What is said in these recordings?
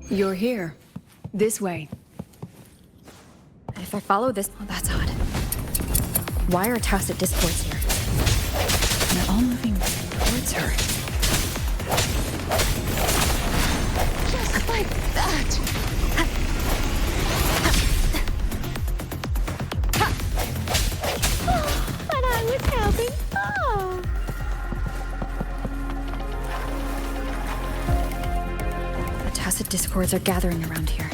You're here. This way. If I follow this... Oh, that's odd. Why are tacit discords here? They're all moving towards her. Just like that! And I was helping. Oh. The tacit discords are gathering around here.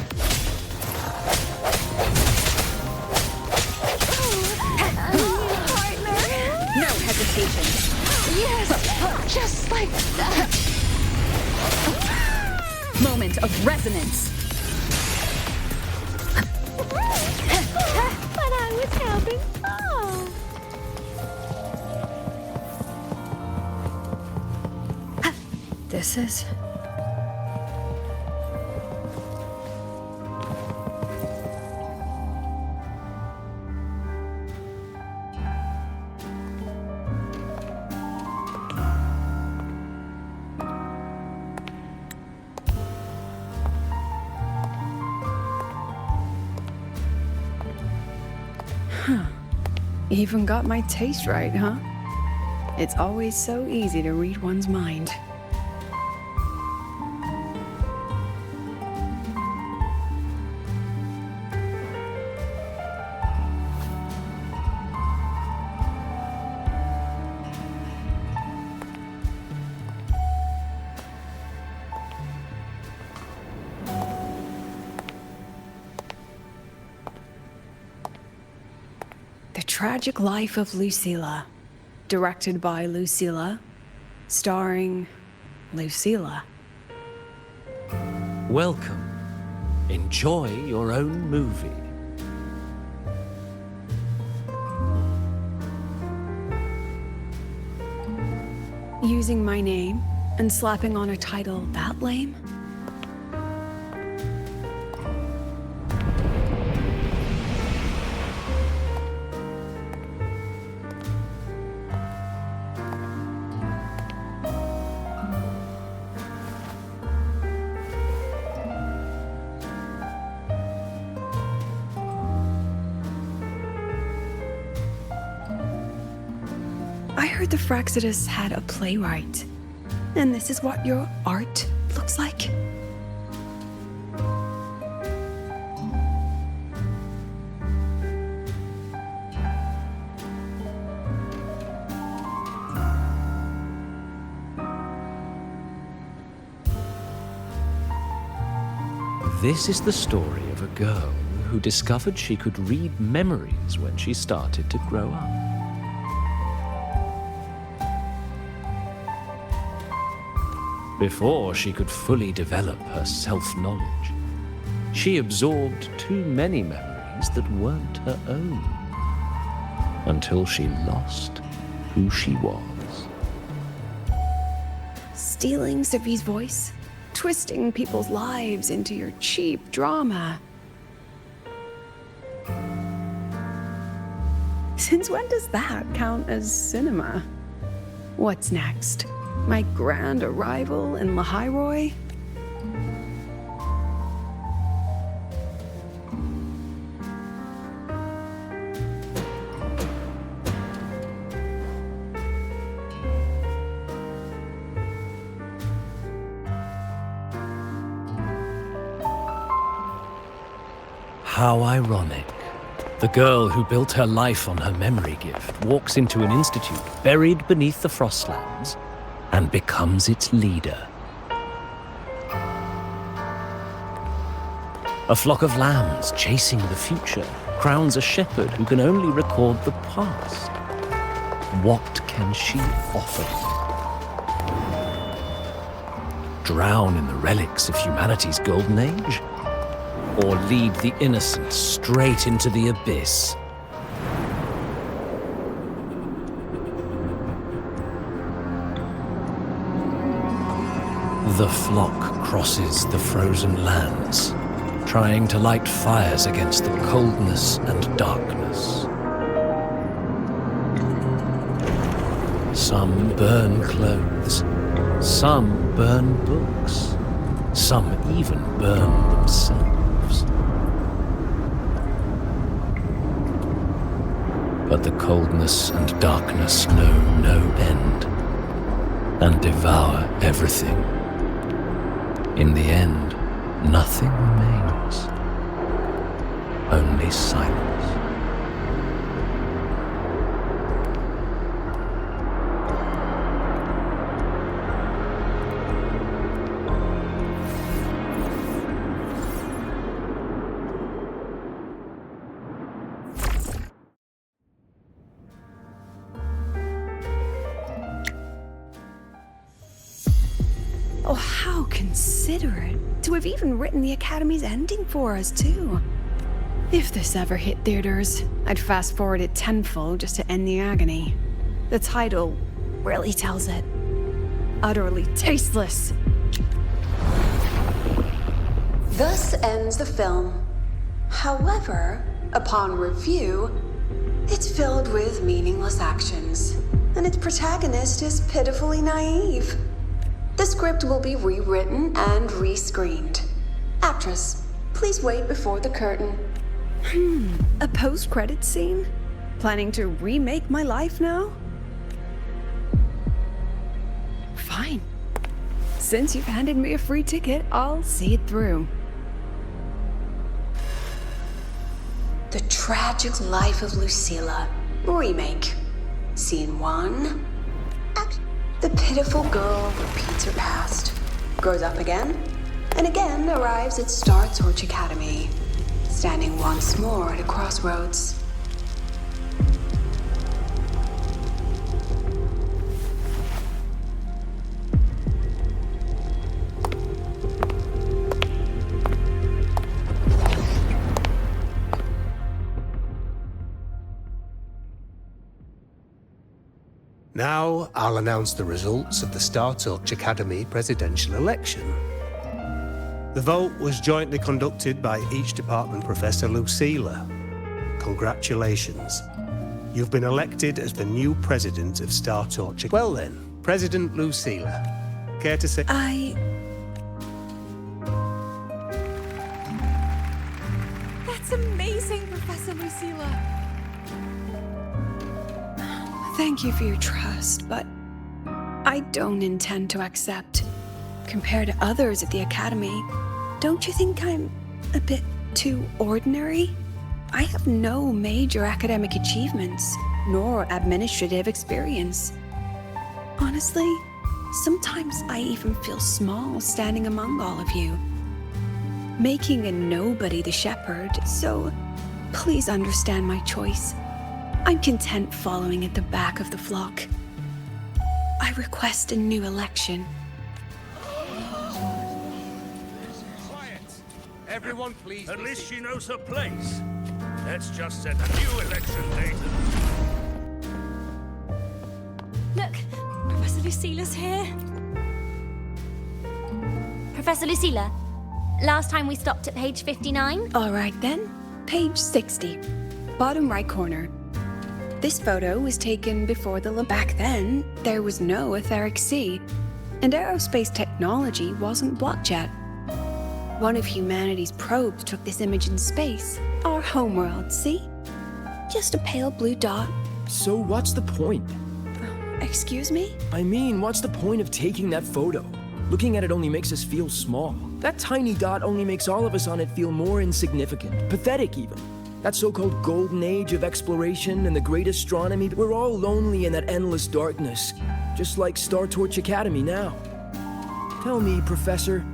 No hesitation. Yes, just like that. Moment of resonance. But I was helping. Oh. This is... Even got my taste right, huh? It's always so easy to read one's mind. The Tragic Life of Lucilla. Directed by Lucilla. Starring Lucilla. Welcome. Enjoy your own movie. Using my name and slapping on a title that lame? I heard the Fraxidus had a playwright. And this is what your art looks like? This is the story of a girl who discovered she could read memories when she started to grow up. Before she could fully develop her self-knowledge, she absorbed too many memories that weren't her own, until she lost who she was. Stealing Sophie's voice? Twisting people's lives into your cheap drama? Since when does that count as cinema? What's next? My grand arrival in Lahairoi? How ironic. The girl who built her life on her memory gift walks into an institute buried beneath the Frostlands and becomes its leader. A flock of lambs chasing the future crowns a shepherd who can only record the past. What can she offer? Drown in the relics of humanity's golden age? Or lead the innocent straight into the abyss? The flock crosses the frozen lands, trying to light fires against the coldness and darkness. Some burn clothes, some burn books. Some even burn themselves. But the coldness and darkness know no end, and devour everything. In the end, nothing remains, only silence. Oh, how considerate to have even written the Academy's ending for us, too. If this ever hit theaters, I'd fast forward it tenfold just to end the agony. The title really tells it. Utterly tasteless. Thus ends the film. However, upon review, it's filled with meaningless actions, and its protagonist is pitifully naive. The script will be rewritten and rescreened. Actress, please wait before the curtain. A post-credit scene? Planning to remake my life now? Fine. Since you've handed me a free ticket, I'll see it through. The Tragic Life of Lucilla. Remake. Scene 1. The pitiful girl repeats her past, grows up again, and again arrives at Startorch Academy, standing once more at a crossroads. Now, I'll announce the results of the Startorch Academy presidential election. The vote was jointly conducted by each department Professor Lucilla. Congratulations. You've been elected as the new president of Startorch. Well then, President Lucilla, care to say... That's amazing, Professor Lucilla. Thank you for your trust, but I don't intend to accept. Compared to others at the Academy, don't you think I'm a bit too ordinary? I have no major academic achievements, nor administrative experience. Honestly, sometimes I even feel small standing among all of you, making a nobody the shepherd, so please understand my choice. I'm content following at the back of the flock. I request a new election. Quiet! Everyone please. At least she knows her place. Let's just set a new election date. Look, Professor Lucilla's here. Professor Lucilla, last time we stopped at page 59? All right then, page 60, bottom right corner. This photo was taken before back then, there was no etheric sea, and aerospace technology wasn't blocked yet. One of humanity's probes took this image in space, our homeworld, see? Just a pale blue dot. So what's the point? Excuse me? I mean, what's the point of taking that photo? Looking at it only makes us feel small. That tiny dot only makes all of us on it feel more insignificant, pathetic even. That so-called golden age of exploration and the great astronomy, we're all lonely in that endless darkness, just like Startorch Academy now. Tell me, Professor,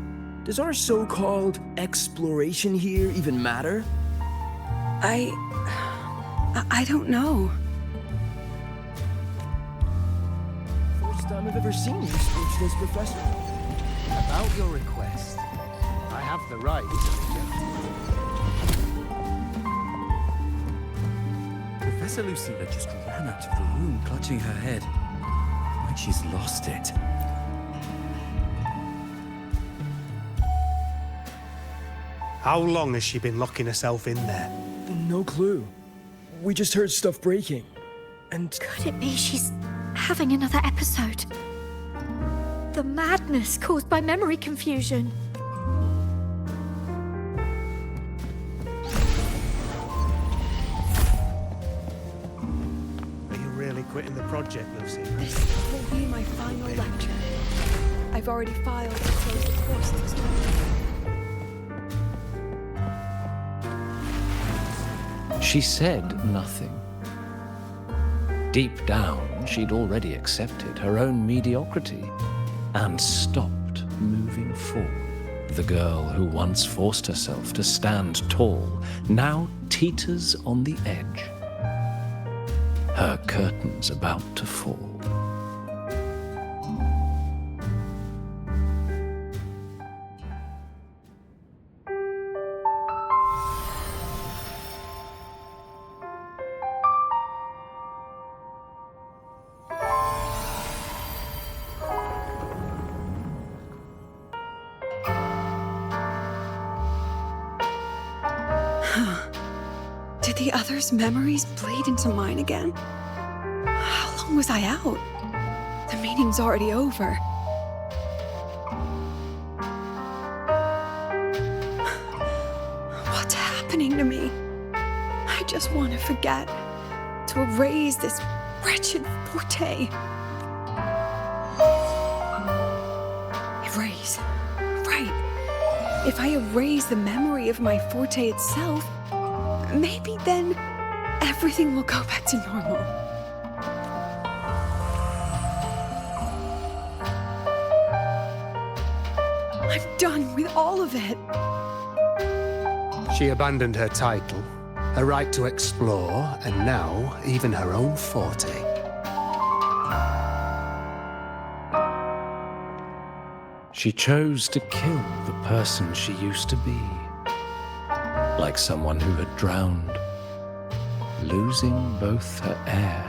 does our so-called exploration here even matter? I don't know. First time I've ever seen you speechless, Professor. About your request, I have the right to reject. Professor Lucilla just ran out of the room, clutching her head, like she's lost it. How long has she been locking herself in there? No clue. We just heard stuff breaking. And Could it be she's having another episode? The madness caused by memory confusion. project, Lucy. This will be my final lecture. I've already filed to close the course next week. She said nothing. Deep down, she'd already accepted her own mediocrity and stopped moving forward. The girl who once forced herself to stand tall now teeters on the edge. Her curtain's about to fall. Did the others' memories bleed into mine again? How long was I out? The meeting's already over. What's happening to me? I just want to forget, to erase this wretched forte. Erase. Right. If I erase the memory of my forte itself, maybe then everything will go back to normal. I'm done with all of it. She abandoned her title, her right to explore, and now even her own forte. She chose to kill the person she used to be, like someone who had drowned, losing both her air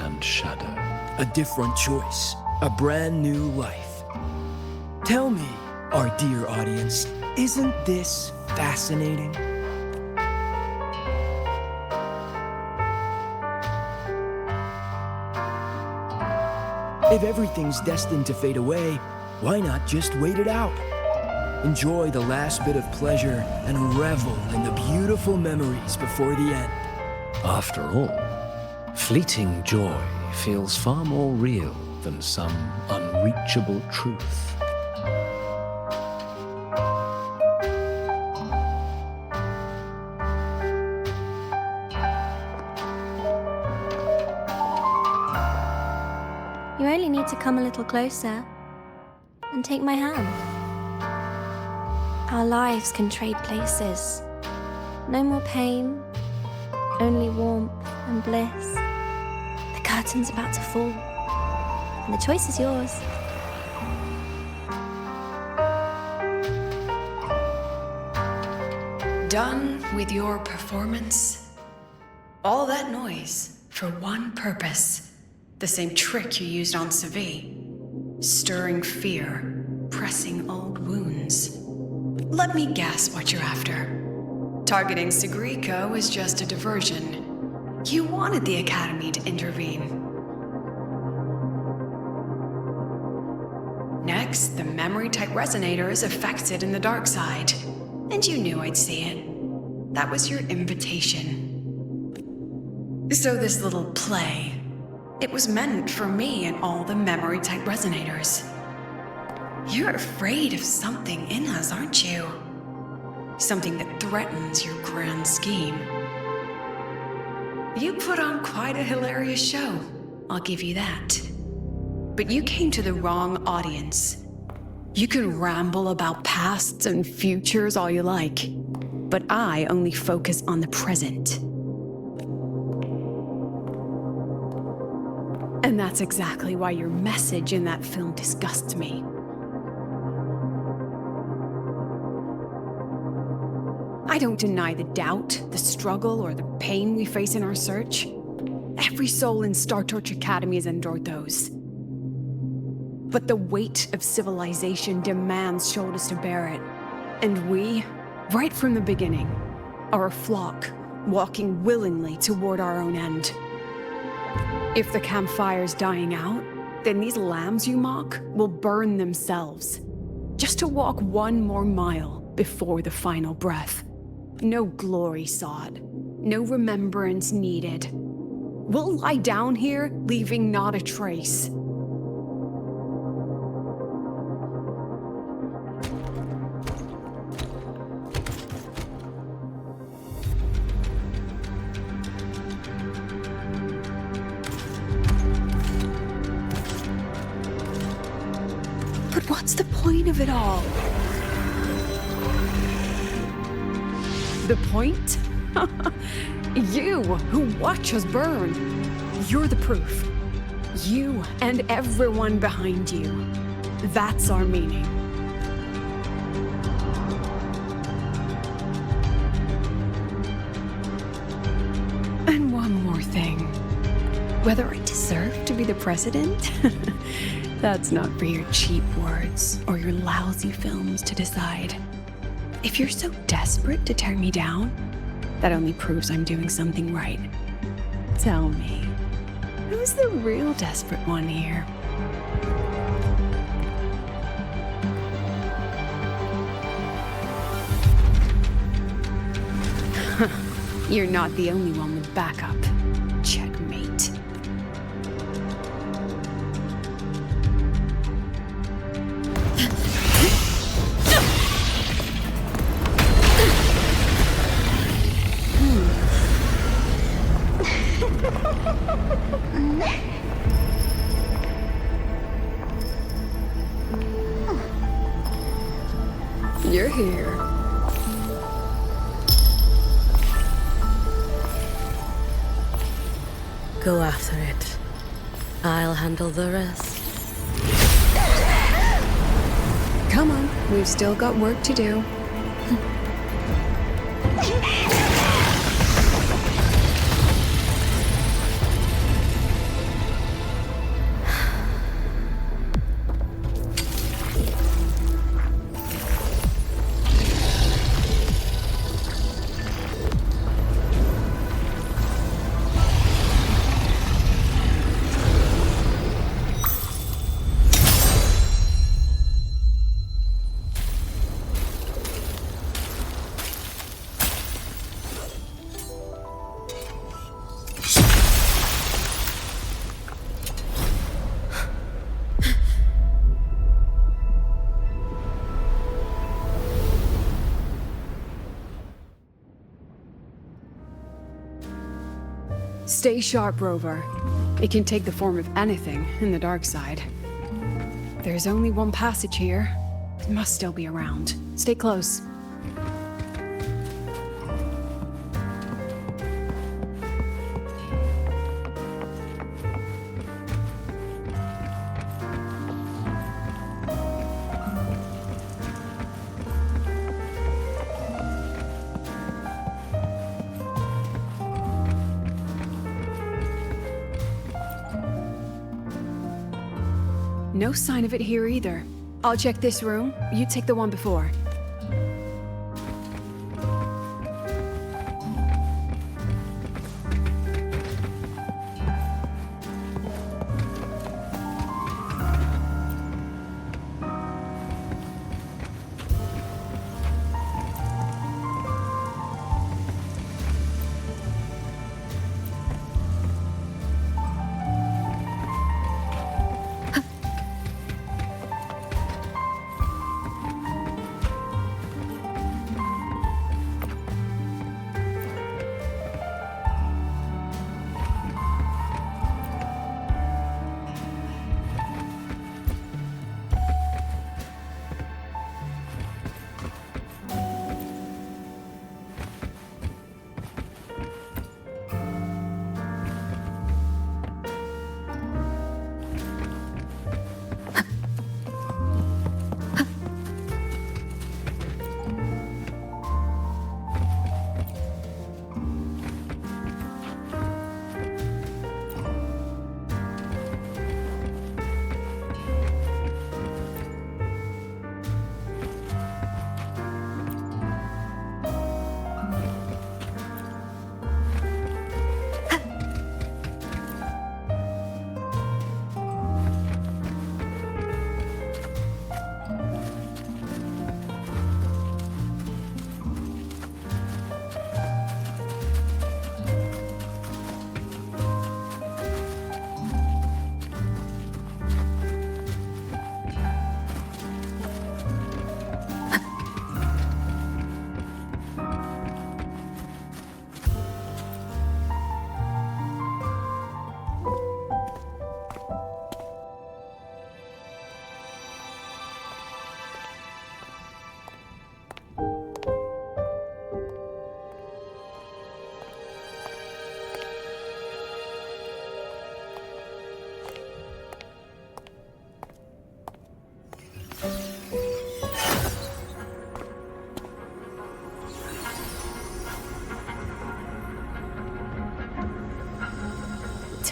and shadow. A different choice, a brand new life. Tell me, our dear audience, isn't this fascinating? If everything's destined to fade away, why not just wait it out? Enjoy the last bit of pleasure and revel in the beautiful memories before the end. After all, fleeting joy feels far more real than some unreachable truth. You only need to come a little closer and take my hand. Our lives can trade places. No more pain, only warmth and bliss. The curtain's about to fall, and the choice is yours. Done with your performance? All that noise for one purpose. The same trick you used on Savi. Stirring fear, pressing old wounds. Let me guess what you're after. Targeting Sigriko was just a diversion. You wanted the Academy to intervene. Next, the memory-type resonator is affected in the dark side. And you knew I'd see it. That was your invitation. So this little play, it was meant for me and all the memory-type resonators. You're afraid of something in us, aren't you? Something that threatens your grand scheme. You put on quite a hilarious show, I'll give you that. But you came to the wrong audience. You can ramble about pasts and futures all you like, but I only focus on the present. And that's exactly why your message in that film disgusts me. I don't deny the doubt, the struggle, or the pain we face in our search. Every soul in Startorch Academy has endured those. But the weight of civilization demands shoulders to bear it. And we, right from the beginning, are a flock walking willingly toward our own end. If the campfire's dying out, then these lambs you mock will burn themselves, just to walk one more mile before the final breath. No glory sought, no remembrance needed. We'll lie down here, leaving not a trace. But what's the point of it all? The point? You, who watch us burn. You're the proof. You and everyone behind you. That's our meaning. And one more thing. Whether I deserve to be the president? That's not for your cheap words or your lousy films to decide. If you're so desperate to tear me down, that only proves I'm doing something right. Tell me, who's the real desperate one here? You're not the only one with backup. Checkmate. You're here. Go after it. I'll handle the rest. Come on, we've still got work to do. Stay sharp, Rover. It can take the form of anything in the dark side. There's only one passage here. It must still be around. Stay close. No sign of it here either. I'll check this room. You take the one before.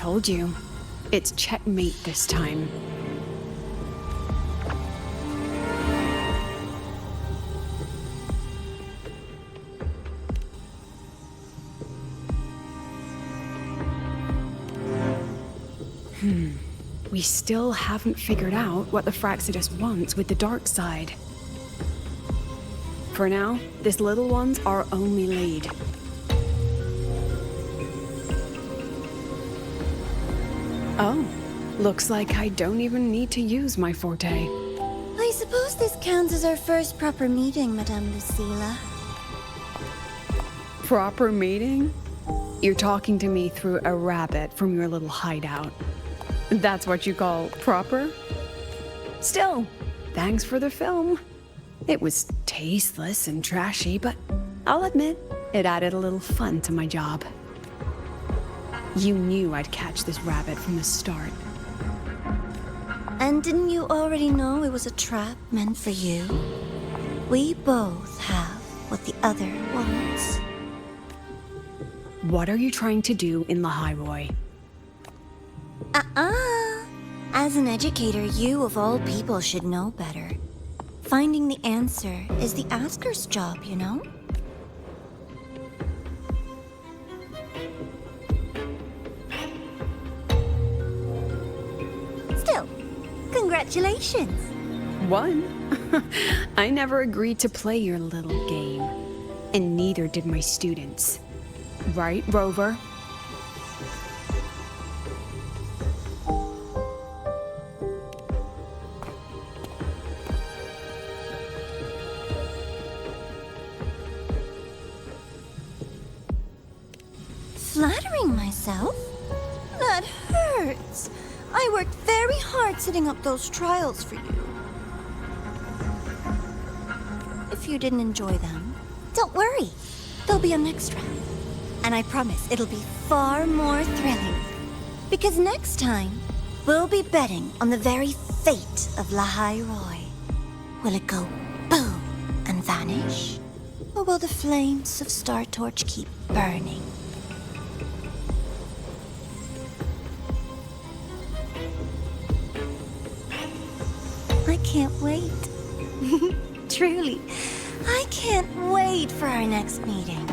told you. It's checkmate this time. We still haven't figured out what the Fraxidus wants with the dark side. For now, this little one's our only lead. Oh, looks like I don't even need to use my forte. I suppose this counts as our first proper meeting, Madame Lucilla. Proper meeting? You're talking to me through a rabbit from your little hideout. That's what you call proper? Still, thanks for the film. It was tasteless and trashy, but I'll admit, it added a little fun to my job. You knew I'd catch this rabbit from the start. And didn't you already know it was a trap meant for you? We both have what the other wants. What are you trying to do in the Highway? As an educator, you of all people should know better. Finding the answer is the asker's job, you know? Still, congratulations. One? I never agreed to play your little game. And neither did my students. Right, Rover? Flattering myself? That hurts. I worked very hard setting up those trials for you. If you didn't enjoy them, don't worry. There'll be a next round. And I promise it'll be far more thrilling. Because next time, we'll be betting on the very fate of Lahai Roy. Will it go boom and vanish? Or will the flames of Startorch keep burning? I can't wait. Truly, I can't wait for our next meeting.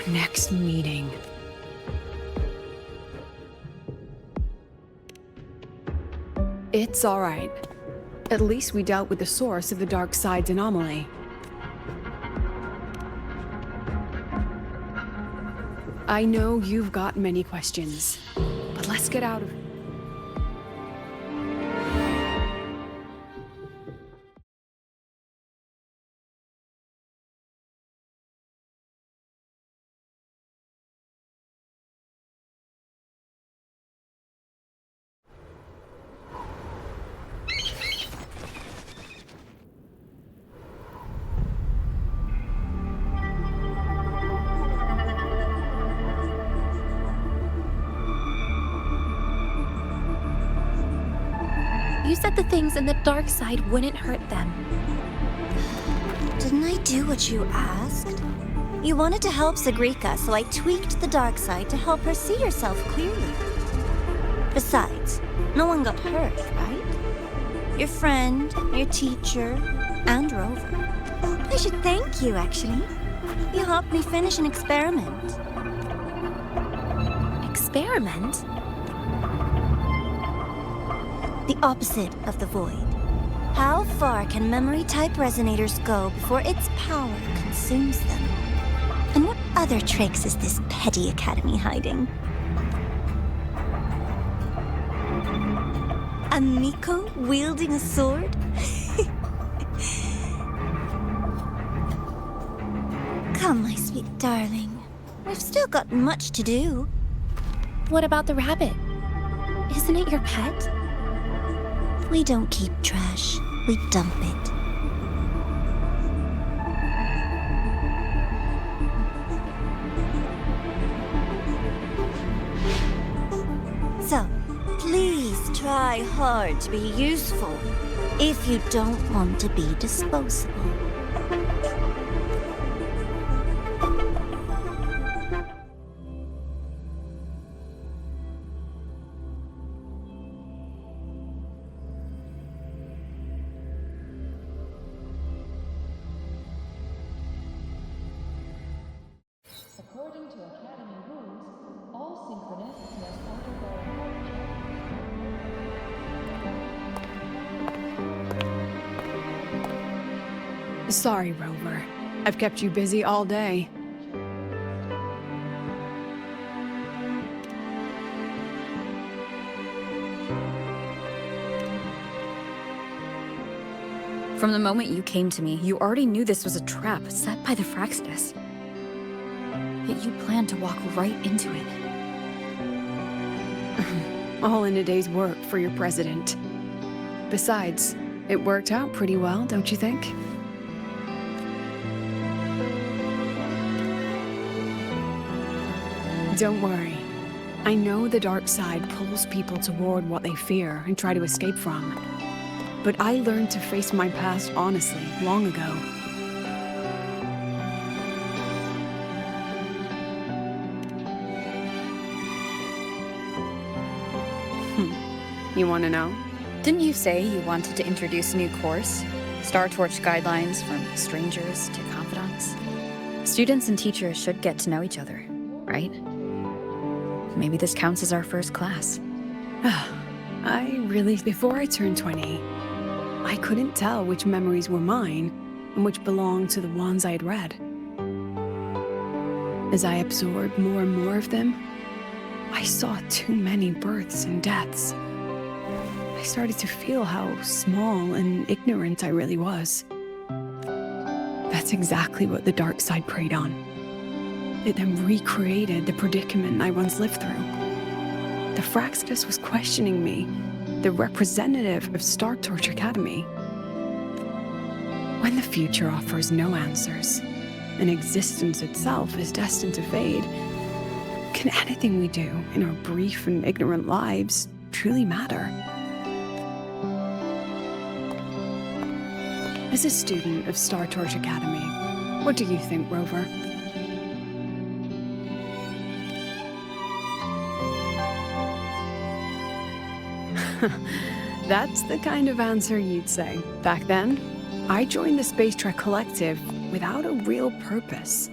Next meeting. It's all right. At least we dealt with the source of the dark side's anomaly. I know you've got many questions, but let's get out of... You said the things in the dark side wouldn't hurt them. Didn't I do what you asked? You wanted to help Sagrika, so I tweaked the dark side to help her see herself clearly. Besides, no one got hurt, right? Your friend, your teacher, and Rover. I should thank you, actually. You helped me finish an experiment. Experiment? The opposite of the void. How far can memory-type resonators go before its power consumes them? And what other tricks is this petty academy hiding? A Miko wielding a sword? Come, my sweet darling. We've still got much to do. What about the rabbit? Isn't it your pet? We don't keep trash, we dump it. try hard to be useful if you don't want to be disposable. According to Academy rules, all synchronicities must undergo a Sorry, Rover. I've kept you busy all day. From the moment you came to me, you already knew this was a trap set by the Fraxidus. Yet you planned to walk right into it. All in a day's work for your president. Besides, it worked out pretty well, don't you think? Don't worry. I know the dark side pulls people toward what they fear and try to escape from. But I learned to face my past honestly long ago. You want to know? Didn't you say you wanted to introduce a new course? Startorch guidelines from strangers to confidants? Students and teachers should get to know each other, right? Maybe this counts as our first class. Before I turned 20, I couldn't tell which memories were mine and which belonged to the ones I had read. As I absorbed more and more of them, I saw too many births and deaths. I started to feel how small and ignorant I really was. That's exactly what the dark side preyed on. It then recreated the predicament I once lived through. The Fraxidus was questioning me, the representative of Startorch Academy. When the future offers no answers, and existence itself is destined to fade, can anything we do in our brief and ignorant lives truly matter? As a student of Startorch Academy, what do you think, Rover? That's the kind of answer you'd say. Back then, I joined the Space Trek Collective without a real purpose.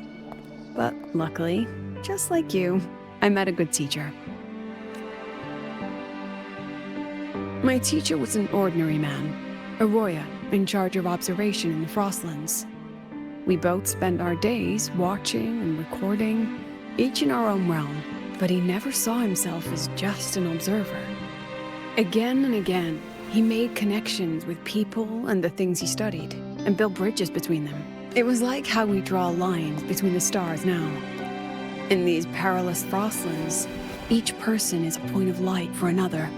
But luckily, just like you, I met a good teacher. My teacher was an ordinary man, Arroya, in charge of observation in the Frostlands. We both spent our days watching and recording, each in our own realm, but he never saw himself as just an observer. Again and again, he made connections with people and the things he studied, and built bridges between them. It was like how we draw lines between the stars now. In these perilous Frostlands, each person is a point of light for another.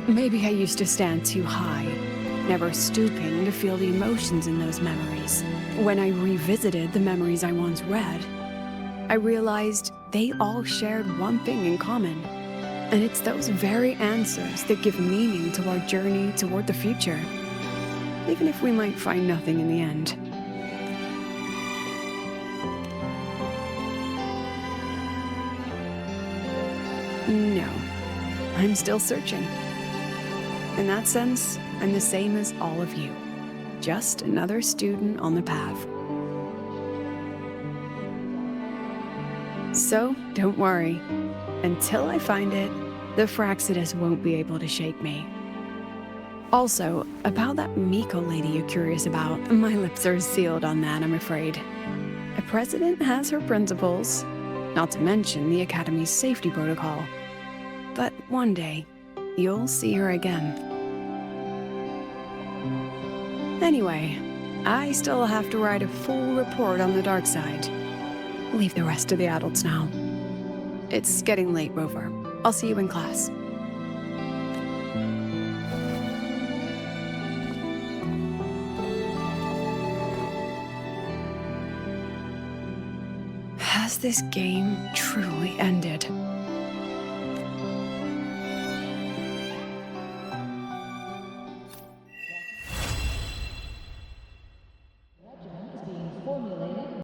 Maybe I used to stand too high, never stooping to feel the emotions in those memories. When I revisited the memories I once read, I realized they all shared one thing in common. And it's those very answers that give meaning to our journey toward the future, even if we might find nothing in the end. No, I'm still searching. In that sense, I'm the same as all of you. Just another student on the path. So, don't worry. Until I find it, the Fraxidus won't be able to shake me. Also, about that Miko lady you're curious about, my lips are sealed on that, I'm afraid. A president has her principles, not to mention the Academy's safety protocol. But one day, you'll see her again. Anyway, I still have to write a full report on the dark side. Leave the rest to the adults now. It's getting late, Rover. I'll see you in class. Has this game truly ended?